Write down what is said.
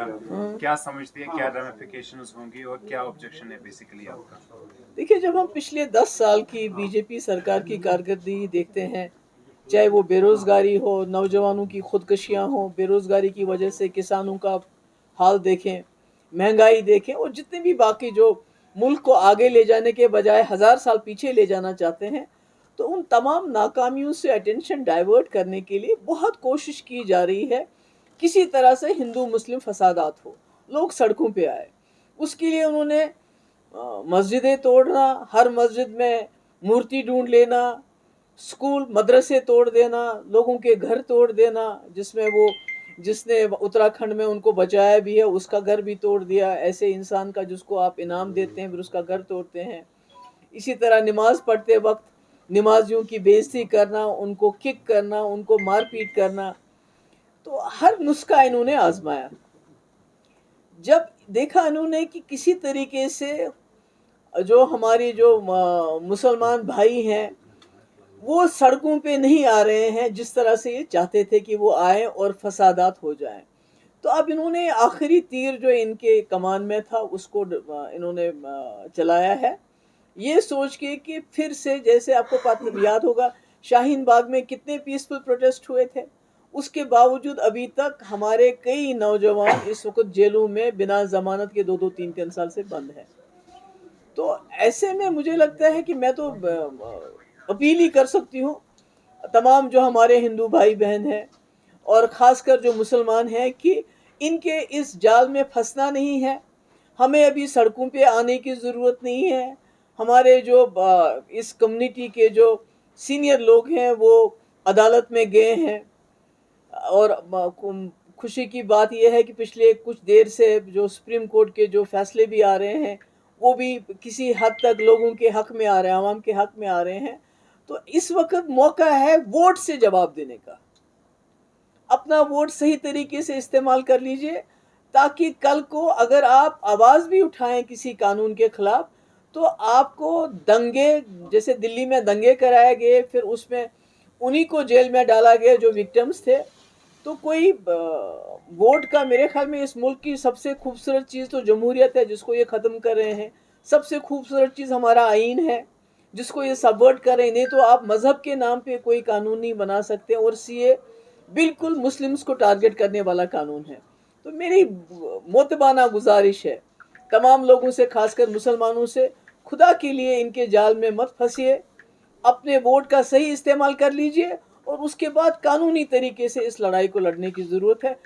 जाएगा, क्या समझती है, क्या रेमिफिकेशंस होंगी और क्या ऑब्जेक्शन है बेसिकली आपका? देखिए, जब हम पिछले 10 साल की बीजेपी सरकार की कारकर्दगी देखते हैं, चाहे वो बेरोजगारी हो, नौजवानों की खुदकशियां हो, बेरोजगारी की वजह से किसानों का हाल देखें, महंगाई देखें, और जितने भी बाकी जो मुल्क को आगे ले जाने के बजाय 1000 साल पीछे ले जाना चाहते हैं, तो उन तमाम नाकामियों से अटेंशन डाइवर्ट करने के लिए बहुत कोशिश की जा रही है। किसी तरह से हिंदू मुस्लिम फसादात हो, लोग सड़कों पे आए, उसके लिए उन्होंने मस्जिदें तोड़ना, हर मस्जिद में मूर्ति ढूंढ लेना, स्कूल मदरसे तोड़ देना, लोगों के घर तोड़ देना, जिसने उत्तराखंड में उनको बचाया भी है उसका घर भी तोड़ दिया। ऐसे इंसान का जिसको आप इनाम देते हैं फिर उसका घर तोड़ते हैं। इसी तरह नमाज पढ़ते वक्त नमाजियों की बेइज्जती करना, उनको किक करना, उनको मारपीट करना, तो हर नुस्खा इन्होंने आजमाया। जब देखा इन्होंने कि किसी तरीके से जो हमारे जो मुसलमान भाई हैं वो सड़कों पे नहीं आ रहे हैं जिस तरह से ये चाहते थे कि वो आए और फसादात हो जाएं, तो अब इन्होंने आखिरी तीर जो इनके कमान में था उसको इन्होंने चलाया है, ये सोच के कि फिर से, जैसे आपको पता याद होगा शाहीन बाग में कितने पीसफुल प्रोटेस्ट हुए थे, उसके बावजूद अभी तक हमारे कई नौजवान इस वक्त जेलों में बिना जमानत के 2-2 3-3 साल से बंद हैं। तो ऐसे में मुझे लगता है कि मैं तो अपील ही कर सकती हूँ तमाम जो हमारे हिंदू भाई बहन हैं और ख़ासकर जो मुसलमान हैं कि इनके इस जाल में फंसना नहीं है। हमें अभी सड़कों पे आने की ज़रूरत नहीं है। हमारे जो इस कम्युनिटी के जो सीनियर लोग हैं वो अदालत में गए हैं, और खुशी की बात यह है कि पिछले कुछ देर से जो सुप्रीम कोर्ट के जो फैसले भी आ रहे हैं वो भी किसी हद तक लोगों के हक में आ रहे हैं, आवाम के हक में आ रहे हैं। तो इस वक्त मौका है वोट से जवाब देने का। अपना वोट सही तरीके से इस्तेमाल कर लीजिए, ताकि कल को अगर आप आवाज़ भी उठाएं किसी कानून के खिलाफ तो आपको दंगे, जैसे दिल्ली में दंगे कराए गए फिर उसमें उन्हीं को जेल में डाला गया जो विक्टिम्स थे, तो कोई वोट का, मेरे ख्याल में इस मुल्क की सबसे खूबसूरत चीज़ तो जमहूरियत है जिसको ये ख़त्म कर रहे हैं। सबसे खूबसूरत चीज़ हमारा आइन है जिसको ये सबवर्ट कर रहे हैं। नहीं तो आप मज़हब के नाम पे कोई कानून नहीं बना सकते, और सीए बिल्कुल मुस्लिम्स को टारगेट करने वाला कानून है। तो मेरी मोतबाना गुजारिश है तमाम लोगों से, खासकर मुसलमानों से, खुदा के लिए इनके जाल में मत फंसिए, अपने वोट का सही इस्तेमाल कर लीजिए और उसके बाद कानूनी तरीके से इस लड़ाई को लड़ने की ज़रूरत है।